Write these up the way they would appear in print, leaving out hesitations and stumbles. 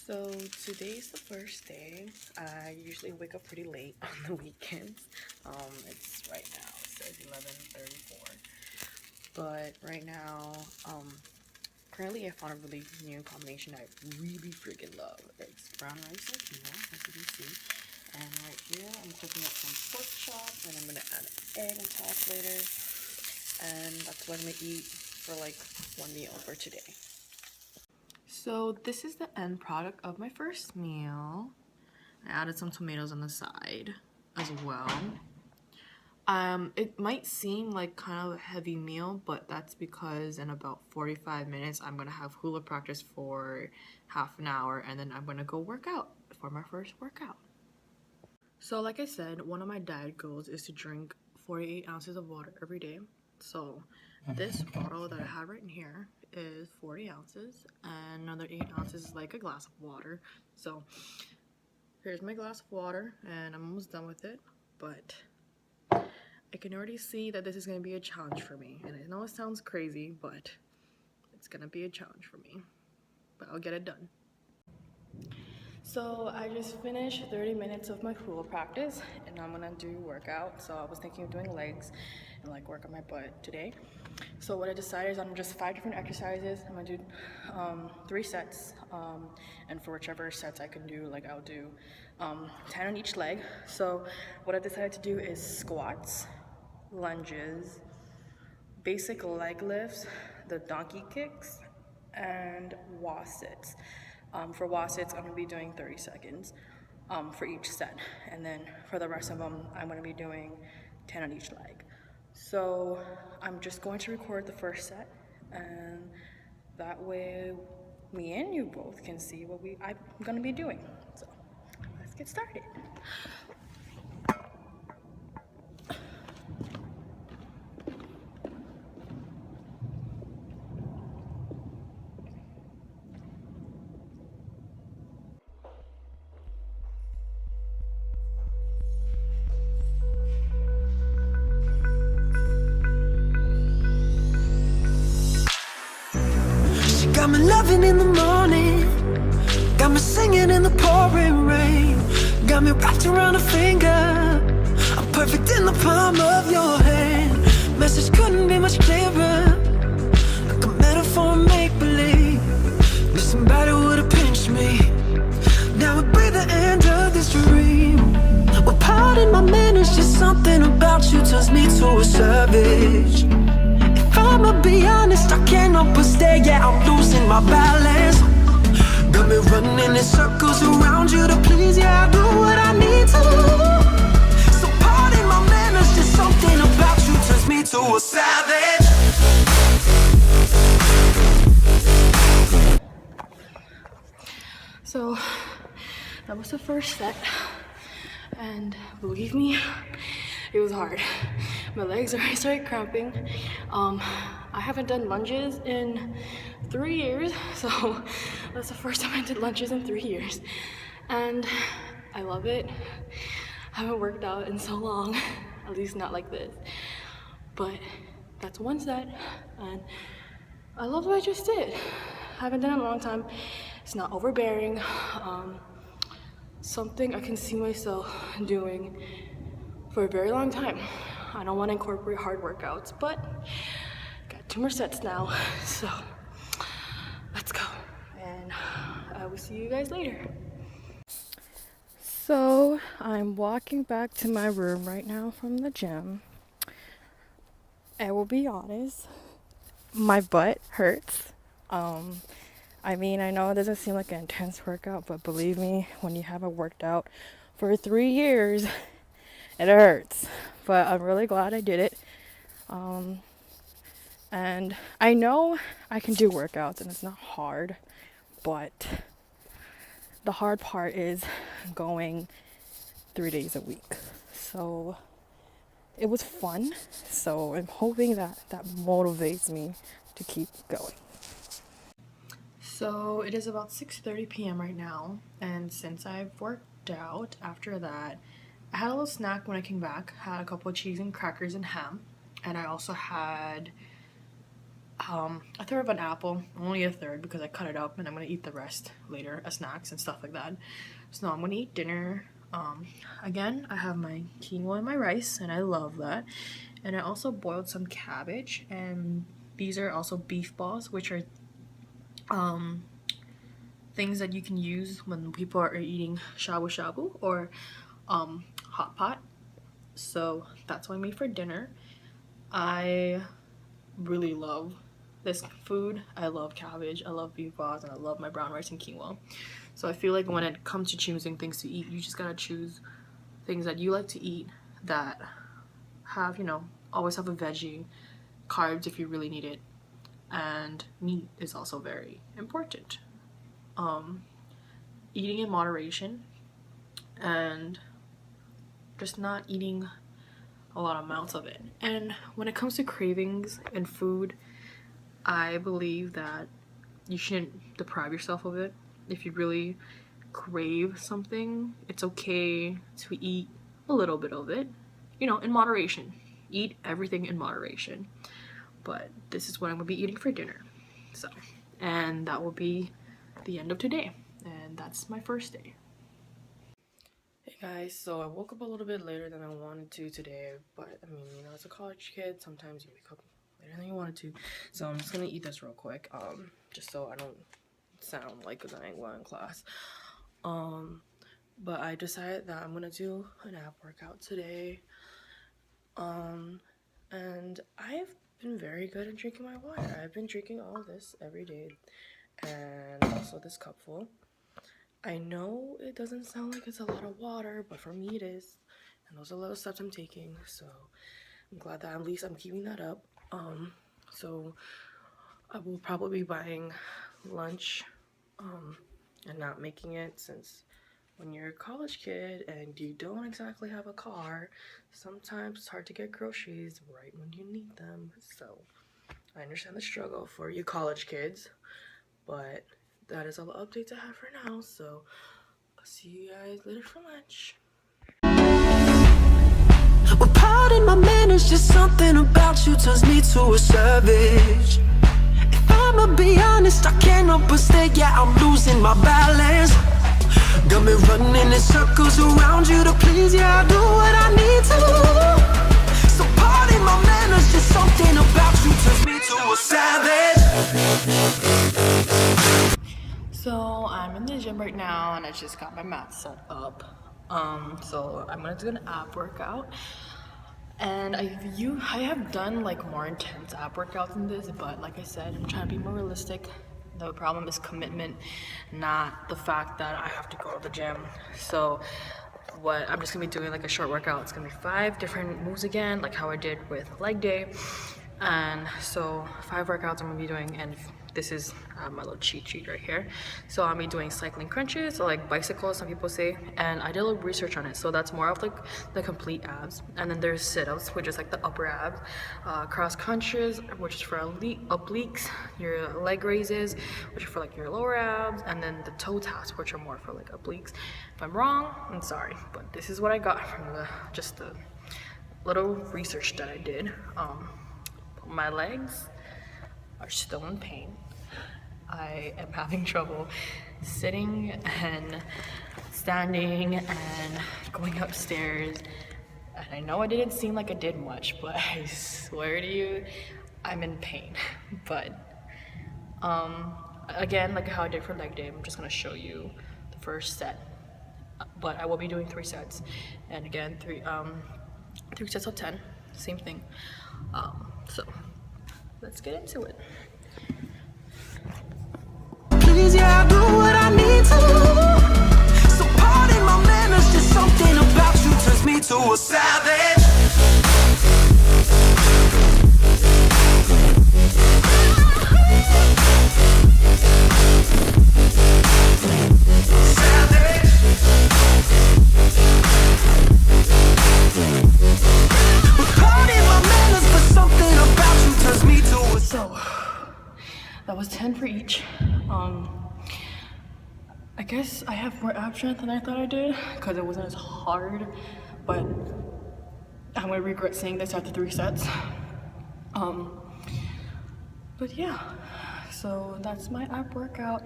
So today's the first day. I usually wake up pretty late on the weekends. It's right now, it says 11:34. But right now, currently I found a really new combination I really freaking love. It's brown rice and quinoa, as you can see. And right here, I'm cooking up some pork chops, and I'm gonna add an egg on top later. And that's what I'm gonna eat for like one meal for today. So this is the end product of my first meal. I added some tomatoes on the side as well. It might seem like kind of a heavy meal, but that's because in about 45 minutes I'm gonna have hula practice for half an hour, and then I'm gonna go work out for my first workout. So like I said, one of my diet goals is to drink 48 ounces of water every day. So this bottle that I have right in here is 40 ounces, and another 8 ounces is like a glass of water. So here's my glass of water, and I'm almost done with it, but I can already see that this is going to be a challenge for me. And I know it sounds crazy, but it's going to be a challenge for me, but I'll get it done. So I just finished 30 minutes of my hula practice, and I'm gonna do workout. So I was thinking of doing legs and like work on my butt today. So what I decided is I'm just 5 different exercises. I'm gonna do 3 sets, and for whichever sets I can do, like I'll do 10 on each leg. So what I decided to do is squats, lunges, basic leg lifts, the donkey kicks, and wasits. For wasits, I'm going to be doing 30 seconds for each set. And then for the rest of them, I'm going to be doing 10 on each leg. So I'm just going to record the first set, and that way me and you both can see what I'm going to be doing. So let's get started. Got me loving in the morning, got me singing in the pouring rain, got me wrapped around a finger, I'm perfect in the palm of your hand. Message couldn't be much clearer, like a metaphor, make-believe. If somebody would've pinched me, now would be the end of this dream. Well, pardon my manners, just something about you turns me to a savage. If I'ma be honest, I can't help but stare, yeah, I'm losing my balance. Got me running in circles around you to please, yeah, I do what I need to. So pardon my manners, just something about you turns me to a savage. So that was the first set, and believe me, it was hard. My legs already started cramping. I haven't done lunges in 3 years, so that's the first time I did lunges in 3 years, and I love it. I haven't worked out in so long, at least not like this, but that's one set, and I love what I just did. I haven't done it in a long time. It's not overbearing. Something I can see myself doing for a very long time. I don't want to incorporate hard workouts, but got 2 more sets now, so let's go, and I will see you guys later. So I'm walking back to my room right now from the gym. I will be honest, my butt hurts. I mean, I know it doesn't seem like an intense workout, but believe me, when you haven't worked out for 3 years, it hurts. But I'm really glad I did it. And I know I can do workouts and it's not hard, but the hard part is going 3 days a week. So it was fun. So I'm hoping that motivates me to keep going. So it is about 6:30 p.m. right now, and since I've worked out, after that, I had a little snack when I came back. I had a couple of cheese and crackers and ham, and I also had a third of an apple, only a third because I cut it up and I'm gonna eat the rest later as snacks and stuff like that. So I'm gonna eat dinner. Again, I have my quinoa and my rice, and I love that. And I also boiled some cabbage, and these are also beef balls, which are things that you can use when people are eating shabu shabu or hot pot. So that's what I made for dinner. I really love this food. I love cabbage, I love beef balls, and I love my brown rice and quinoa. So I feel like when it comes to choosing things to eat, you just gotta choose things that you like to eat that have, you know, always have a veggie, carbs if you really need it, and meat is also very important. Eating in moderation and just not eating a lot of amounts of it. And when it comes to cravings and food, I believe that you shouldn't deprive yourself of it. If you really crave something, it's okay to eat a little bit of it, you know, in moderation. Eat everything in moderation. But this is what I'm gonna be eating for dinner. So, and that will be the end of today. And that's my first day. Hey guys, so I woke up a little bit later than I wanted to today, but I mean, you know, as a college kid, sometimes you wake up later than you wanted to. So I'm just gonna eat this real quick, just so I don't sound like I ain't going in class. But I decided that I'm gonna do an ab workout today. And I've been very good at drinking my water. I've been drinking all of this every day, and also this cupful. I know it doesn't sound like it's a lot of water, but for me it is, and those are little steps I'm taking, so I'm glad that at least I'm keeping that up. So I will probably be buying lunch and not making it, since when you're a college kid and you don't exactly have a car, sometimes it's hard to get groceries right when you need them. So I understand the struggle for you college kids, but that is all the updates I have for now. So I'll see you guys later for lunch. Well, pardon my manners, just something about you turns me to a savage. If I'ma be honest, I can't help but stay, yeah, I'm losing my balance. Got me running in circles around you to please, yeah, I do what I need to. So pardon my manners, just something about you turns me to a savage. So I'm in the gym right now, and I just got my mat set up. So I'm gonna do an ab workout. And I have done like more intense ab workouts than this, but like I said, I'm trying to be more realistic. The problem is commitment, not the fact that I have to go to the gym. So what I'm just gonna be doing like a short workout. It's gonna be 5 different moves again, like how I did with leg day. And so 5 workouts I'm gonna be doing, and this is my little cheat sheet right here. So I'll be doing cycling crunches, or like bicycles, some people say, and I did a little research on it. So that's more of like the complete abs. And then there's sit-ups, which is like the upper abs, cross crunches, which is for obliques, your leg raises, which are for like your lower abs, and then the toe taps, which are more for like obliques. If I'm wrong, I'm sorry, but this is what I got from just the little research that I did. My legs are still in pain. I am having trouble sitting and standing and going upstairs. And I know it didn't seem like I did much, but I swear to you, I'm in pain. But again, like how I did for leg day, I'm just gonna show you the first set. But I will be doing 3 sets. And again, 3 sets of 10, same thing. So let's get into it. Please, yeah, I do what I need to. So pardon my manners, just something about you turns me to a savage. So that was 10 for each. I guess I have more ab strength than I thought I did because it wasn't as hard, but I'm gonna regret saying this after 3 sets. But yeah, so that's my ab workout,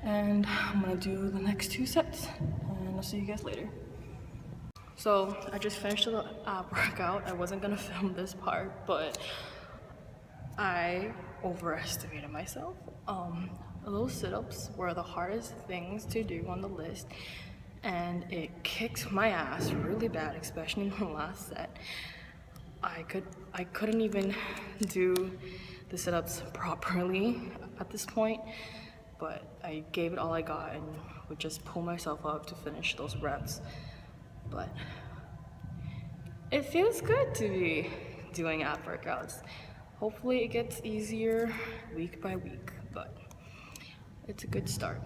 and I'm gonna do the next 2 sets, and I'll see you guys later. So I just finished the ab workout. I wasn't gonna film this part, but I overestimated myself. Those sit-ups were the hardest things to do on the list, and it kicked my ass really bad, especially in the last set. I couldn't even do the sit-ups properly at this point, but I gave it all I got and would just pull myself up to finish those reps. But it feels good to be doing ab workouts. Hopefully it gets easier week by week, but it's a good start.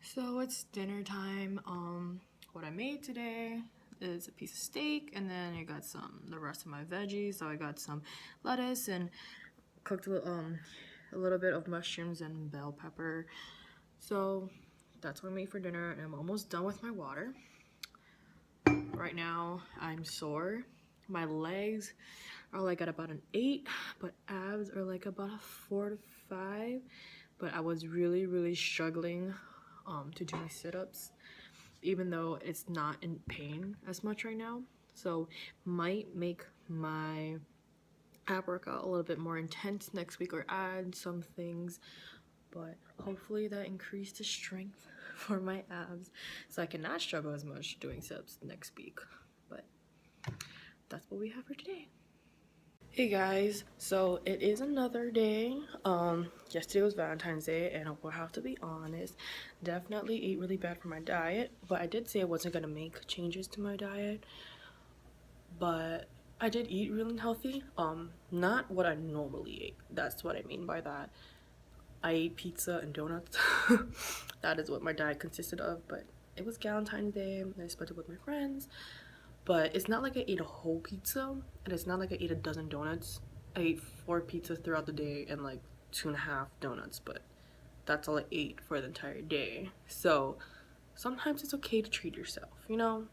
So it's dinner time. What I made today is a piece of steak, and then I got the rest of my veggies. So I got some lettuce and cooked a little bit of mushrooms and bell pepper. So that's what I made for dinner, and I'm almost done with my water. Right now I'm sore. My legs are like at about an 8, but abs are like about a 4 to 5. But I was really struggling to do my sit-ups, even though it's not in pain as much right now. So might make my ab workout a little bit more intense next week, or add some things, but hopefully that increased the strength for my abs so I cannot struggle as much doing sit-ups next week. But that's what we have for today. Hey guys, so it is another day. Yesterday was Valentine's Day, and I will have to be honest, definitely ate really bad for my diet, but I did say I wasn't gonna make changes to my diet, but I did eat really healthy. Not what I normally ate. That's what I mean by that. I ate pizza and donuts. That is what my diet consisted of, but it was Valentine's Day and I spent it with my friends. But it's not like I ate a whole pizza, and it's not like I ate a dozen donuts. I ate 4 pizzas throughout the day and like 2.5 donuts, but that's all I ate for the entire day. So sometimes it's okay to treat yourself, you know?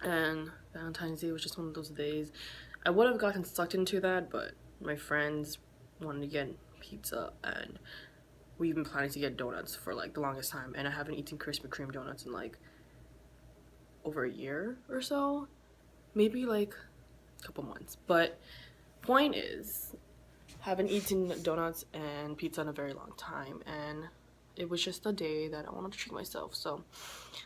And Valentine's Day was just one of those days. I would have gotten sucked into that, but my friends wanted to get pizza, and we've been planning to get donuts for like the longest time, and I haven't eaten Krispy Kreme donuts in like over a year or so, maybe like a couple months. But point is, haven't eaten donuts and pizza in a very long time, and it was just a day that I wanted to treat myself, so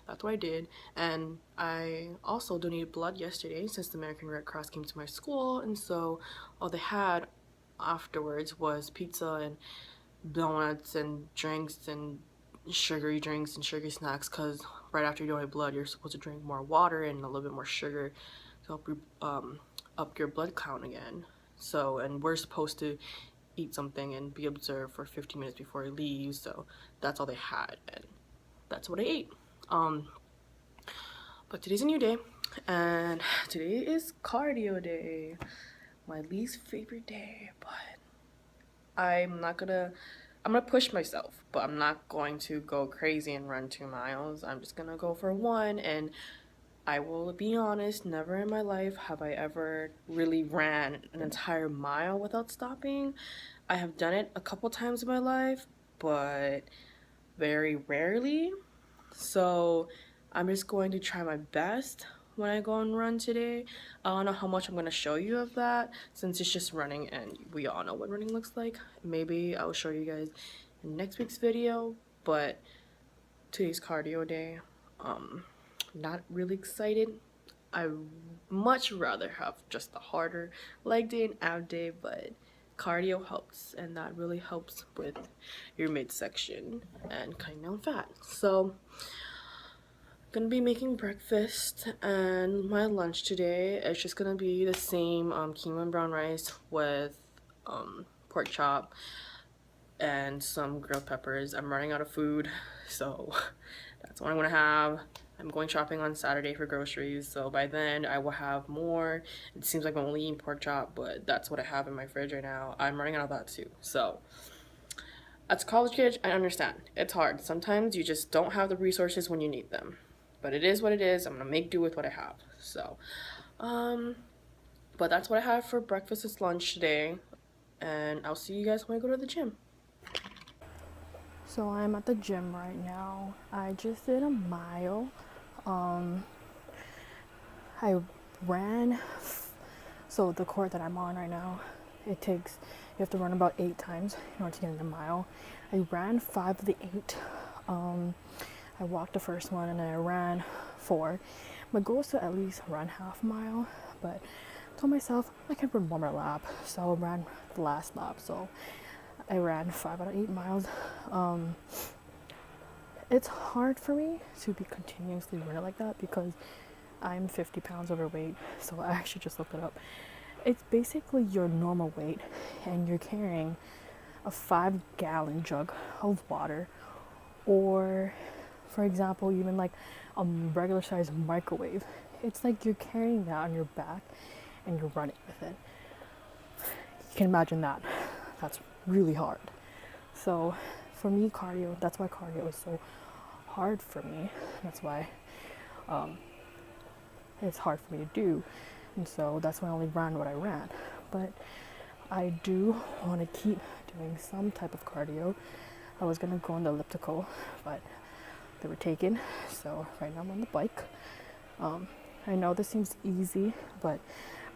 that's what I did. And I also donated blood yesterday since the American Red Cross came to my school, and so all they had afterwards was pizza and donuts and drinks and sugary drinks and sugary snacks, because right after you donate blood you're supposed to drink more water and a little bit more sugar to help up your blood count again. So, and we're supposed to eat something and be observed for 15 minutes before we leave, so that's all they had, and that's what I ate. But today's a new day, and today is cardio day, my least favorite day. But I'm gonna push myself, but I'm not going to go crazy and run 2 miles. I'm just gonna go for 1, and I will be honest, never in my life have I ever really ran an entire mile without stopping. I have done it a couple times in my life, but very rarely. So I'm just going to try my best when I go and run today. I don't know how much I'm going to show you of that, since it's just running and we all know what running looks like. Maybe I'll show you guys in next week's video, but today's cardio day. Not really excited. I much rather have just a harder leg day and ab day, but cardio helps, and that really helps with your midsection and cutting down fat. So gonna be making breakfast, and my lunch today is just gonna be the same quinoa and brown rice with pork chop and some grilled peppers. I'm running out of food, so that's what I'm gonna have. I'm going shopping on Saturday for groceries, so by then I will have more. It seems like I'm only eating pork chop, but that's what I have in my fridge right now. I'm running out of that too. So as a college kid, I understand. It's hard. Sometimes you just don't have the resources when you need them. But it is what it is. I'm gonna make do with what I have. So, but that's what I have for breakfast and lunch today. and I'll see you guys when I go to the gym. So I'm at the gym right now. I just did a mile. I ran, so the court that I'm on right now, you have to run about 8 times in order to get in a mile. I ran 5 of the 8. I walked the first one and then I ran 4. My goal is to at least run half a mile, but I told myself I can run one more lap, so I ran the last lap. So I ran 5 out of 8 miles. It's hard for me to be continuously running like that because I'm 50 pounds overweight. So I actually just looked it up. It's basically your normal weight, and you're carrying a 5-gallon jug of water, or for example, even like a regular sized microwave. It's like you're carrying that on your back and you're running with it. You can imagine that. That's really hard. So for me, that's why cardio is so hard for me. That's why it's hard for me to do. And so that's why I only ran what I ran. But I do want to keep doing some type of cardio. I was going to go on the elliptical, but they were taken. So right now I'm on the bike. I know this seems easy, but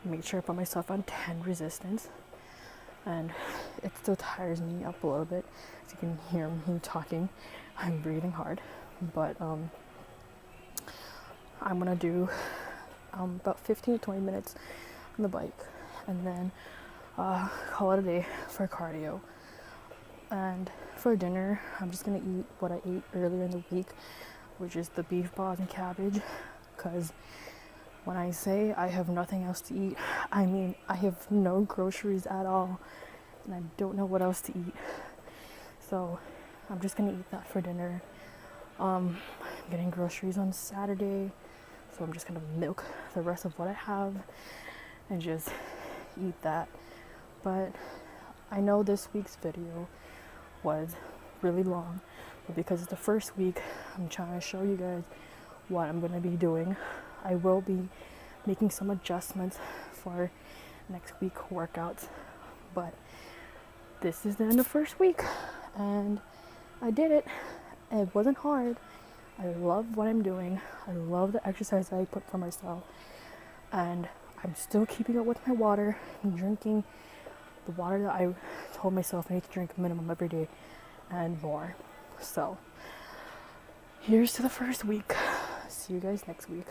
I made sure I put myself on 10 resistance. And it still tires me up a little bit. As you can hear me talking, I'm breathing hard. But I'm going to do about 15 to 20 minutes on the bike, and then call it a day for cardio. And for dinner, I'm just gonna eat what I ate earlier in the week, which is the beef balls and cabbage. Because when I say I have nothing else to eat, I mean I have no groceries at all, and I don't know what else to eat. So I'm just gonna eat that for dinner. I'm getting groceries on Saturday, so I'm just gonna milk the rest of what I have and just eat that. But I know this week's video was really long, but because it's the first week, I'm trying to show you guys what I'm gonna be doing. I will be making some adjustments for next week workouts, but this is the end of first week and I did it. It wasn't hard. I love what I'm doing. I love the exercise that I put for myself, and I'm still keeping up with my water and drinking the water that I told myself I need to drink a minimum every day and more. So here's to the first week. See you guys next week.